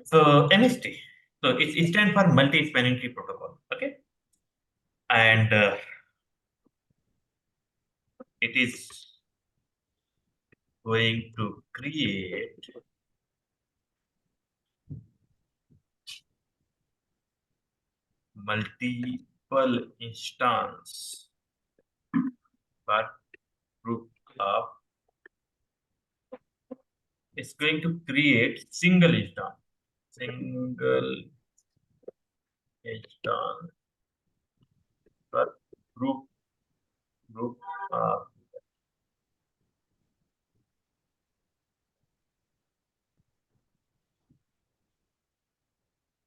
So MST. So it stands for multi-spanning tree protocol. Okay, and it is going to create multiple instance per group of. It's going to create single instance per group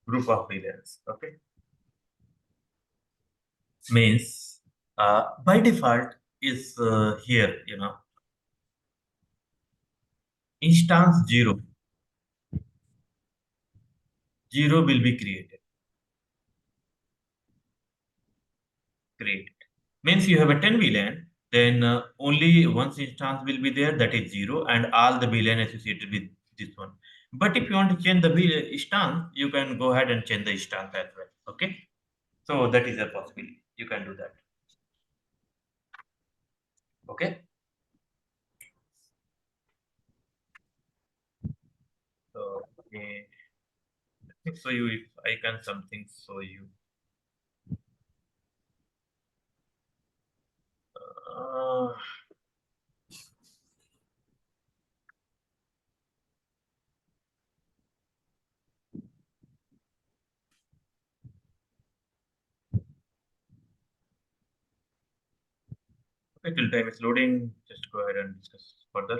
group of villains. Okay, means by default is here. Instance zero will be created. Means you have a 10 VLAN, then only one instance will be there, that is zero, and all the VLAN associated with this one. But if you want to change the instance, you can go ahead and change the instance as well. Okay, so that is a possibility. You can do that. Okay, so okay. Let me show you if I can something show you. Uh, okay, till time is loading. Just go ahead and discuss further.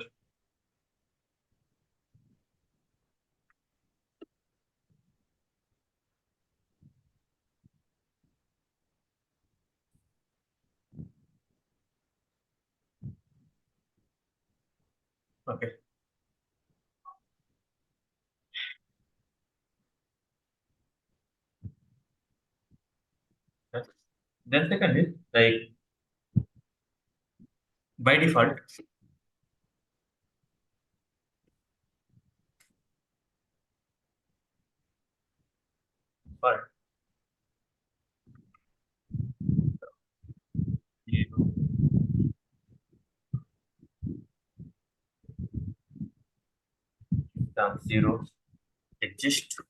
Okay. Yes. Then second is like by default, for zero times zero exist,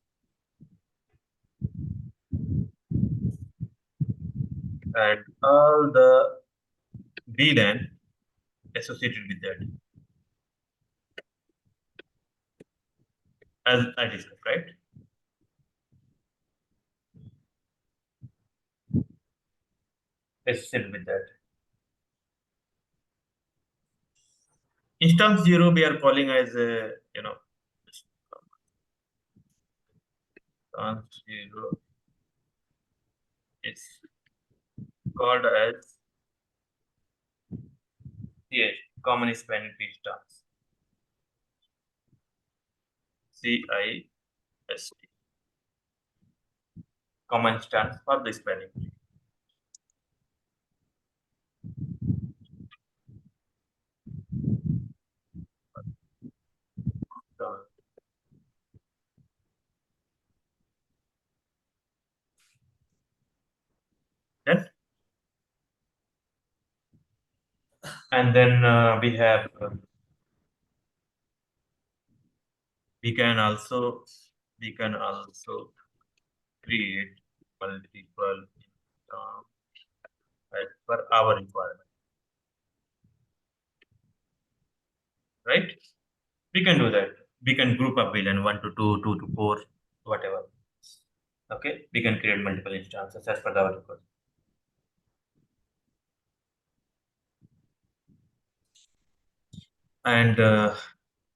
and all the VLAN associated with that, as I discussed, right? Associated with that. Instance zero we are calling as instance zero is called as CST, common spanning tree instance. CIST, common stands for the spanning tree. Yes, and then we can also we can also create multiple as per our requirement, right? We can do that. We can group up VLAN 1 to 2, 2 to 4, whatever. Okay, we can create multiple instances as per our requirement. And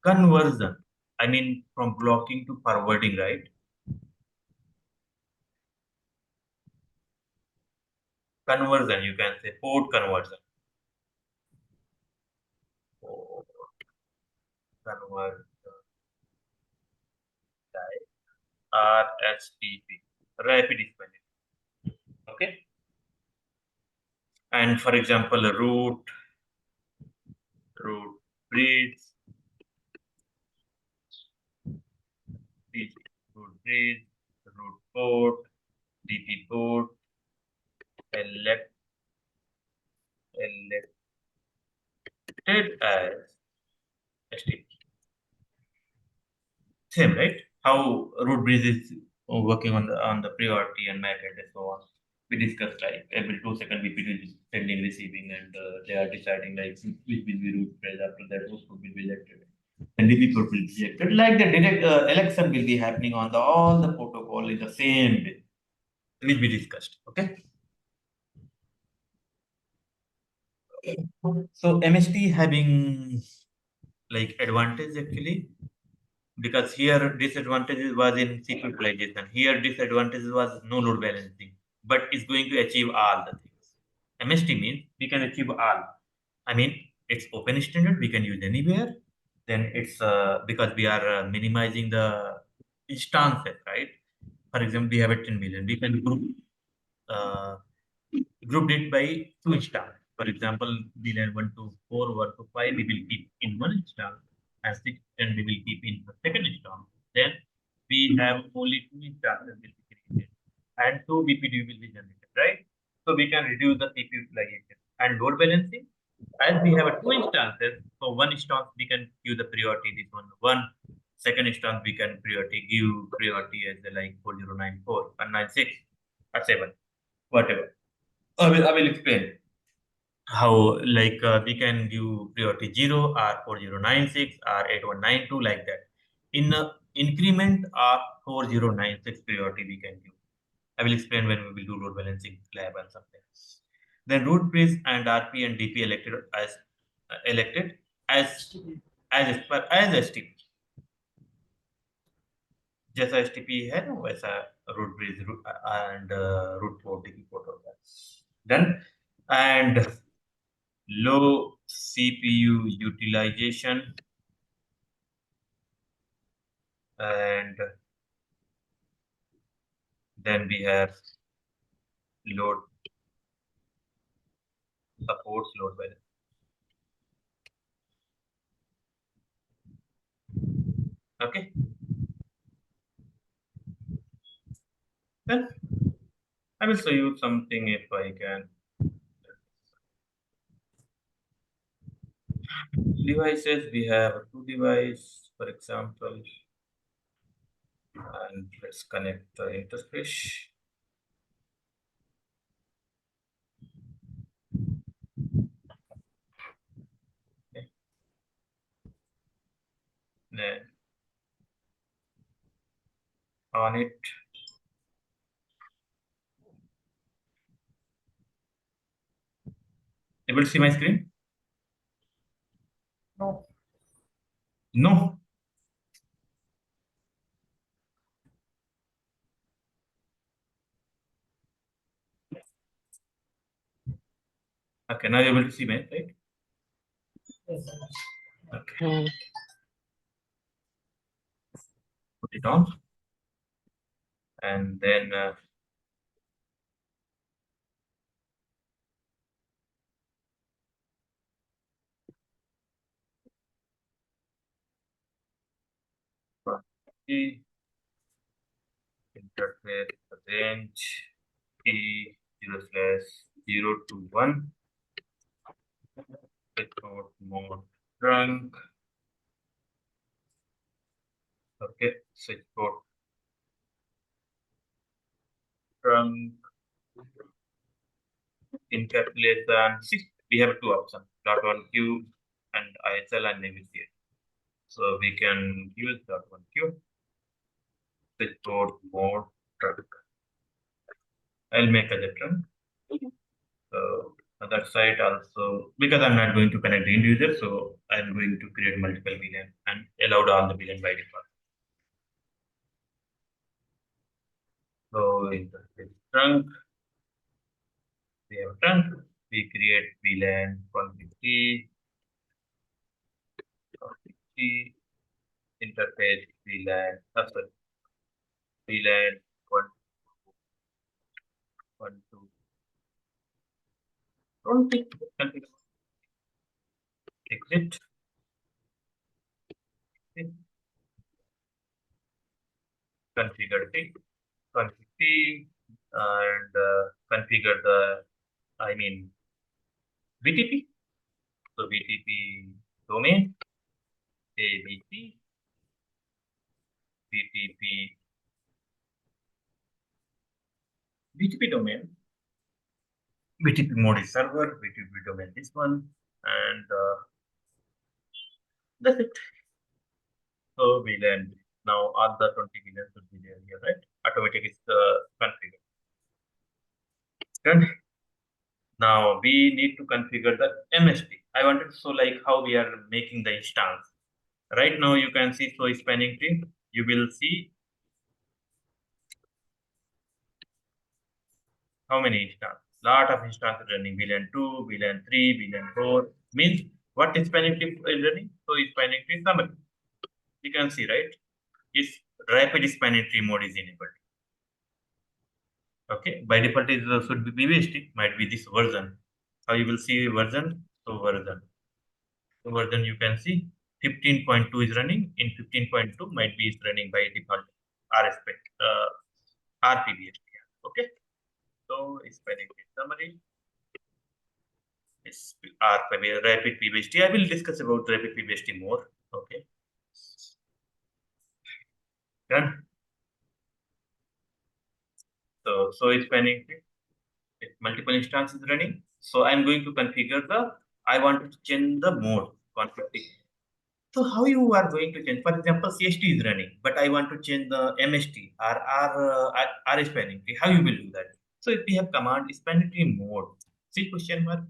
conversion, I mean from blocking to forwarding, right? Conversion, you can say port conversion. Port conversion type RSTP, rapid spelling. Okay, and for example, root breeds bridge, root port, DP port, elect, elected as STP. Same, right? How root bridge is working on the priority and MAC and so on. We discussed like every 2 seconds VPD is sending, receiving, and they are deciding like which will be root bridge. After that, whose will be elected, and DB port will be elected. Like the direct election will be happening on the all the protocol in the same way, which we discussed. Okay. So MST having like advantage actually, because here disadvantages was in sequentialization. Here disadvantages was no load balancing, but it's going to achieve all the things. MST means we can achieve all. I mean, it's open standard, we can use anywhere. Then it's because we are minimizing the instances, right? For example, we have a 10 million. We can uh, grouped it by two instance. For example, we learn 1 to 4, 1 to 5, we will keep in one instance, and 6 and we will keep in the second instance. Then we have only two instances will be created, and two BPD will be generated, right? So we can reduce the CPU utilization and load balancing. As we have a two instances, so one instance we can give the priority this one second instance we can priority give priority as the like 4094 and 96 or 7, whatever. I will explain how like we can give priority 0 or 4096 or 8192 like that. In increment of 4096 priority we can give. I will explain when we will do load balancing lab and something. Then root bridge and RP and DP elected as as STP. जैसा STP है ना वैसा root bridge and root port DP port होता है. Done. And low CPU utilization, and then we have load supports load balance. Okay, then I will show you something if I can. Devices, we have two devices, for example, and let's connect the interface. Okay. Then on it, able to see my screen? No. No. Okay, now you're able to see my right? Okay. Put it on, and then the interface range P0/0 to 1 record mode trunk. Okay, switch port trunk encapsulation. See, we have two options: dot one Q and ISL and negotiate. So we can use dot one Q switch port mode trunk. I'll make a trunk. So on that side also, because I'm not going to connect the individual, so I'm going to create multiple VLAN and allowed all the VLAN by default. So in the trunk, we have trunk, we create VLAN config interface VLAN, sorry, VLAN 1, 1, 2. Don't pick config, exit. configure T, configure T, and configure the, I mean, VTP. So VTP domain, ABC, VTP, VTP domain, VTP mode is server, VTP domain this one, and that's it. So VLAN. Now all the 20 VLANs should be there here, right? Automatic is configured. Done. Now we need to configure the MST. I wanted to show like how we are making the instance. Right now you can see so spanning tree. You will see how many instances. Lot of instances running. VLAN 2, VLAN 3, VLAN 4. Means what spanning tree is running? So spanning tree summary. You can see, right? Is rapid spanning tree mode is enabled. Okay, by default it should be PVST, might be this version. How you will see version? So version. So version you can see 15.2 is running. In 15.2 might be is running by default RSpec, RPVST. Okay, so spanning tree summary is RPV, rapid PVST. I will discuss about rapid PVST more. Okay, done. So spanning tree. If multiple instances running. So I'm going to configure the, I want to change the mode config. So how you are going to change? For example, CST is running, but I want to change the MST or R spanning tree. How you will do that? So if we have command spanning tree mode, see question mark,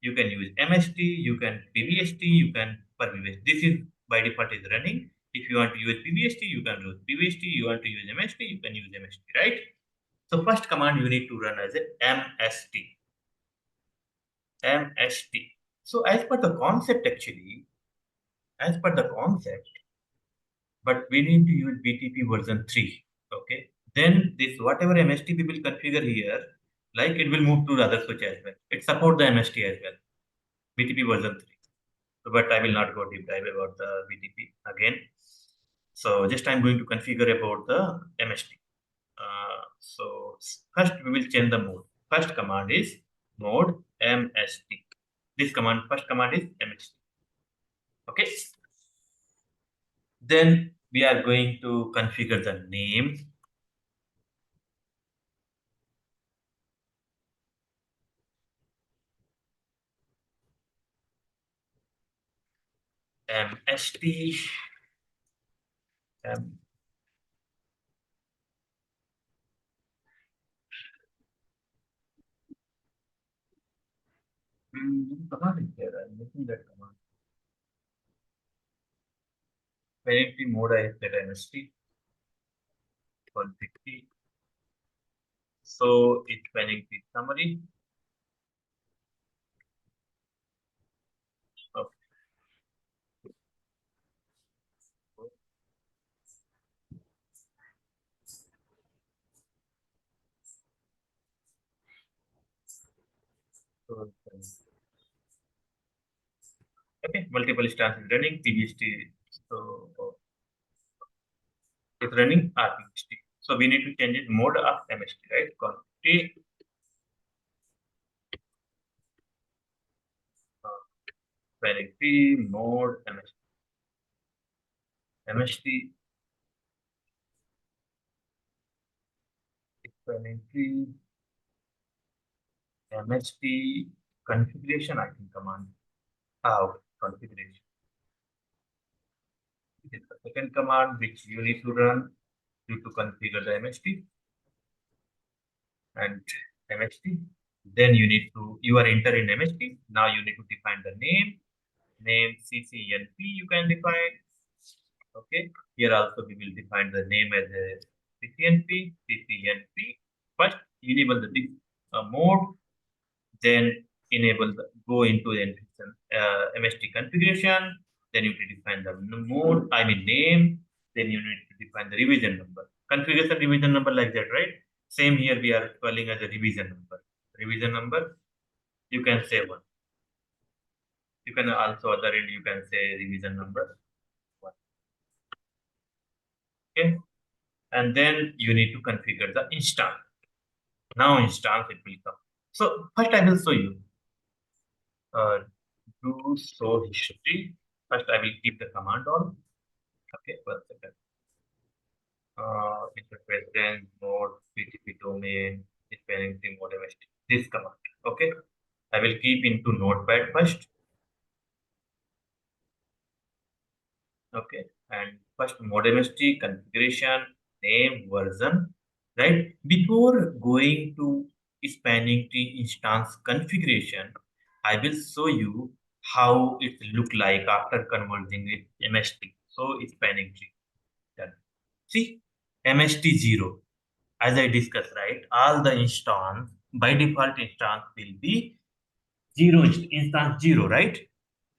you can use MST, you can PVST, you can per PVST. This is by default is running. If you want to use PVST, you can use PVST. You want to use MST, you can use MST, right? So first command you need to run as a MST. MST. So as per the concept actually, as per the concept, but we need to use BTP version 3. Okay. Then this whatever MST we will configure here, like it will move to the other switch as well. It support the MST as well. BTP version 3. So, but I will not go deep dive about the BTP again. So just I'm going to configure about the MST. So first we will change the mode. First command is mode MST. This command, first command is MST. Okay. Then we are going to configure the name. MST. M, command is there. I'm missing that command. Penalty mode I have set MST 160. So it's penalty summary. Okay. So, okay, multiple instances running PGST. So it's running RPGST. So we need to change it mode of MST, right? Quantity, penalty mode MST. MST penalty MST configuration, I think command. Okay, configuration. It is the second command which you need to run to configure the MST and MST. Then you need to, you are entering MST. Now you need to define the name CCNP you can define. Okay. Here also we will define the name as a CCNP. First enable the mode, then enable the, go into the MST configuration. Then you need to define the mode, I mean name. Then you need to define the revision number. Configuration revision number like that, right? Same here we are calling as a revision number. Revision number, you can say one. You can also other end you can say revision number one. Okay. and then you need to configure the instance. Now instance it will come. So first I will show you. Uh, do show history. First I will keep the command on. Okay, 1 second. Interface then node PTP domain dependency mode MST. This command. Okay, I will keep into notepad first. Okay, and first modem MST configuration name version, right? Before going to spanning tree instance configuration, I will show you how it look like after converting it MST. So spanning tree done. See, MST 0. As I discussed, right? All the instance by default instance will be zero instance 0, right?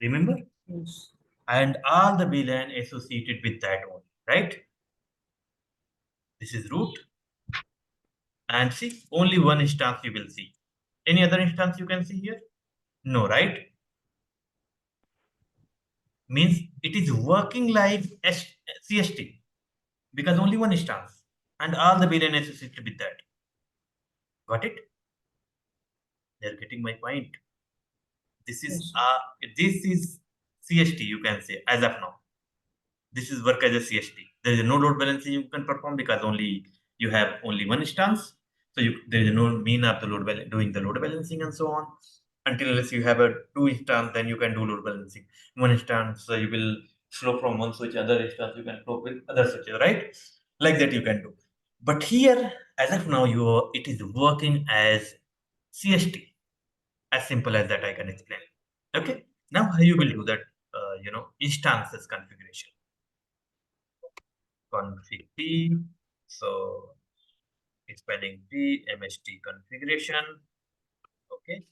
Remember? Yes. And all the VLAN associated with that one, right? This is root, and see, only one instance you will see. Any other instance you can see here? No, right? Means it is working like CST because only one instance and all the VLAN associated with that. Got it? They're getting my point. This is Yes. this is CST, you can say, as of now. This is work as a CST. There is no load balancing you can perform because only you have only one instance. So there is no mean of the doing the load balancing and so on. Until unless you have a two instance, then you can do load balancing. One instance you will flow from one switch, other instance you can flow with other switches, right? Like that you can do. But here, as of now, it is working as CST. As simple as that, I can explain. Okay. Now how you will do that? Instances configuration config T. So spelling T, MST configuration. Okay.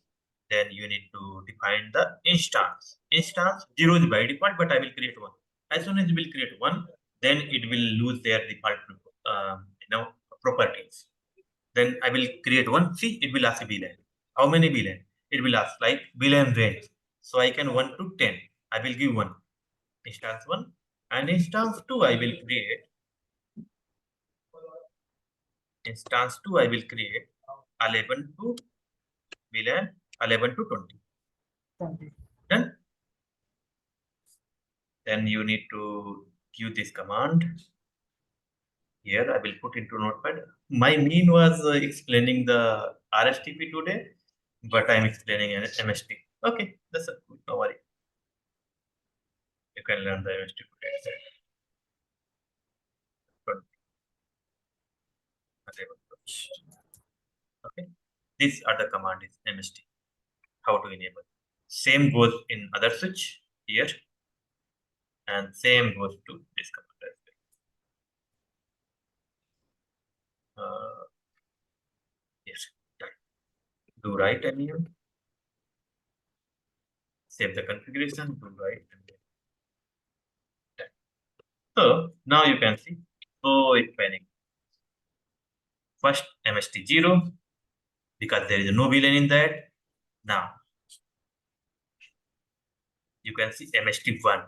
Then you need to define the instance. Instance 0 is by default, but I will create one. As soon as you will create one, then it will lose their default properties. Then I will create one. See, it will ask VLAN. How many VLAN? It will ask like VLAN range. So I can 1 to 10. I will give one. Instance 1 and instance 2 I will create. Instance 2 I will create 11 to VLAN 11 to 20. Then, then you need to give this command. Here I will put into notepad. My mean was explaining the RSTP today, but I'm explaining an MST. Okay, that's a good. No worry. You can learn the MST today. Okay, these are the command is MST. How to enable. Same goes in other switch here, and same goes to this command as well. Yes, done. Do right MEM. Save the configuration. Do right and then done. So now you can see. So it's panic. First MST 0 because there is no VLAN in that. Now you can see MST 1.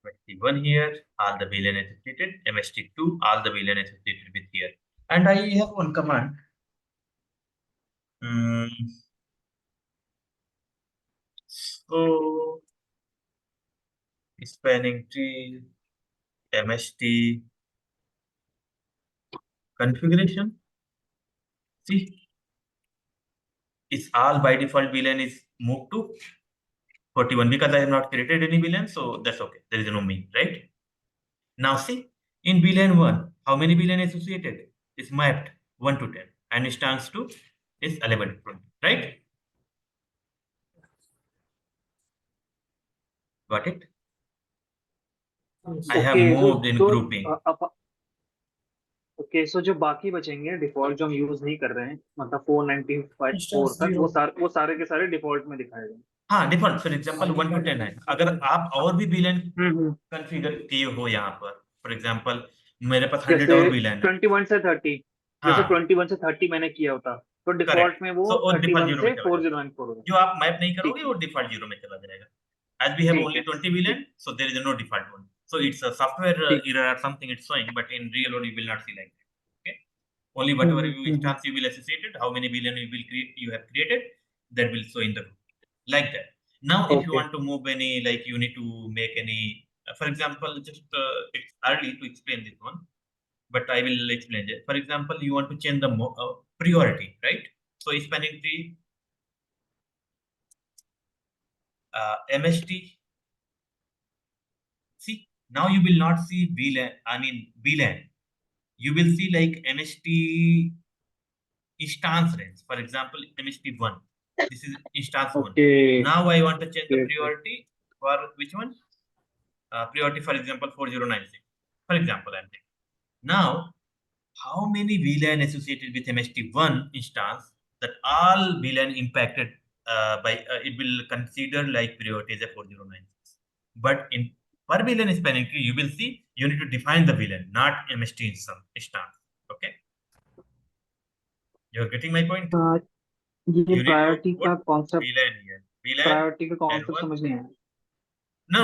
MST 1 here, all the VLAN associated. MST 2, all the VLAN associated with here. And I have one command. So spanning tree, MST configuration. See, it's all by default VLAN is moved to 41 because I have not created any VLAN, so that's okay. There is no mean, right? Now see, in VLAN 1, how many VLAN associated? Is mapped 1 to 10 and instance 2 is 11 to 20, right? Got it? I have okay moved in तो grouping. Okay so जो बाकी बचेंगे default जो हम use नहीं कर रहे हैं मतलब 495 तक वो सारे के सारे डिफॉल्ट में दिखाए गए हाँ, डिफॉल्ट फॉर एग्जांपल 1 टू 10 है। अगर आप और भी VLAN हम्म कॉन्फ़िगर किए हो यहाँ पर, फॉर एग्जांपल मेरे पास 100 जैसे और VLAN है। 21 से 30 जैसे हाँ, 21 से 30 मैंने किया होता तो करेक्ट। डिफॉल्ट में वो सो वो डिफॉल्ट 31 जीरो में से चला जाएगा। 4094 होगा जो आप मैप नहीं ठीक करोगे वो डिफॉल्ट जीरो में चला जाएगा। As we have ठीक only है 20 ठीक VLAN, so there is no default one. So it's a software ठीक error or something it's showing, but in real world you will not see like that. Okay. Only whatever you hmm. instance you will associate it, how many VLAN you will create, you have created, that will show in the group like that. Now, if you okay want to move any, like you need to make any, for example, just it's early to explain this one, but I will explain it. For example, you want to change the priority, right? So spanning tree, MST. See, now you will not see VLAN. I mean VLAN. You will see like MST instance range. For example, MST one. This is instance one. Okay Now I want to change the okay priority for which one? Priority, for example, 4096. For example, I'm saying. Now, how many VLAN associated with MST1 instance that all VLAN impacted by it will consider like priority as a 4096. But in per VLAN spanning tree, you will see you need to define the VLAN, not MST instance. Okay, you're getting my point. ये You need to priority put का concept VLAN here. VLAN priority का concept L1. समझ नहीं आया। No,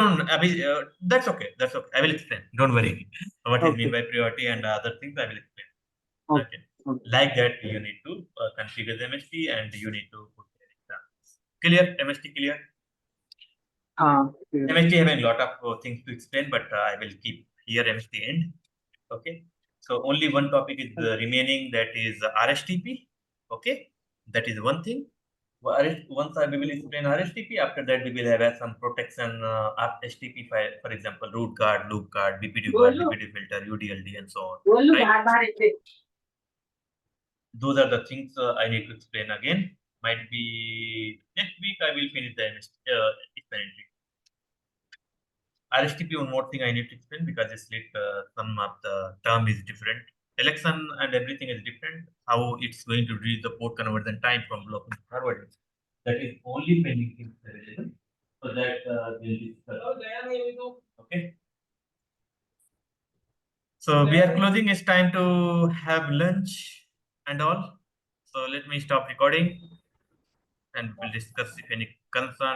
that's okay. That's okay. I will explain. Don't worry. What is mean okay by priority and other things, I will explain. Okay. Okay okay Like that, you need to configure the MST and you need to put the examples. Clear? MST clear? हाँ clear है। MST having a lot of things to explain, but I will keep here MST end. Okay. So only one topic is remaining, that is RSTP. Okay. That is one thing. Once I will explain RSTP, after that we will have some protection of STP file, for example, root guard, loop guard, BPD guard, BPD filter, UDLD, and so on. Right? Those are the things I need to explain again. Might be next week I will finish the explanatory. RSTP, one more thing I need to explain because it's like some of the term is different. Election and everything is different. How it's going to reach the port conversion time from blocking to forwarding. That is only pending things available. So that will discuss. Okay. So we are closing. It's time to have lunch and all. So let me stop recording and we'll discuss if any concern.